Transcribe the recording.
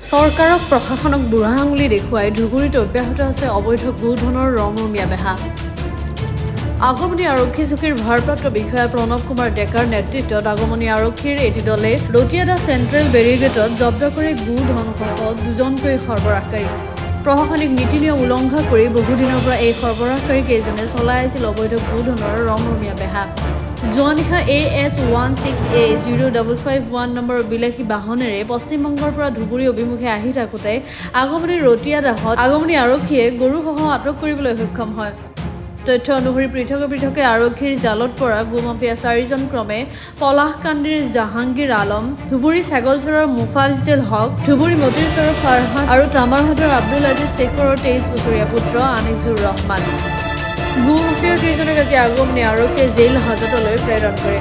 চৰকাৰক প্ৰশাসনক বুঢ়া আঙুলি দেখুৱাই ধুবুৰীত অব্যাহত আছে অবৈধ গোধনৰ ৰমৰমীয়া বেহা। আগমনী আৰক্ষী চকীৰ ভাৰপ্ৰাপ্ত বিষয়া প্ৰণৱ কুমাৰ ডেকাৰ নেতৃত্বত আগমনী আৰক্ষীৰ এটি দলে ৰতিয়াদা চেণ্ট্ৰেল বেৰিগেটত জব্দ কৰে গোধনসহ দুজনকৈ সৰবৰাহকাৰী। প্ৰশাসনিক নীতি নিয়ম উলংঘা কৰি বহুদিনৰ পৰা এই সৰবৰাহকাৰীকেইজনে চলাই আছিল অবৈধ গোধনৰ ৰমৰমীয়া বেহা। যোৱা নিশা AS16A0551 নম্বৰৰ বিলাসী বাহনেৰে পশ্চিমবংগৰ পৰা ধুবুৰী অভিমুখে আহি থাকোঁতে আগমনী ৰতিয়াদাহত আগমনী আৰক্ষীয়ে গৰুসহ আটক কৰিবলৈ সক্ষম হয়। তথ্য অনুসৰি পৃথকে আৰক্ষীৰ জালত পৰা গোমাফিয়া 4জন ক্ৰমে পলাশকান্দিৰ জাহাংগীৰ আলম, ধুবুৰী ছাগলচৰৰ মুফাজ্জল হক, ধুবুৰী মতিৰচৰৰ ফাৰহান আৰু তামাৰহাটৰ আব্দুল আজিজ শেখৰৰ 23 বছৰীয়া পুত্ৰ আনিজুৰ ৰহমান। গোমাফিয়া কেইজনক আজি আগমনী আৰক্ষীয়ে জেইল হাজতলৈ প্ৰেৰণ কৰে।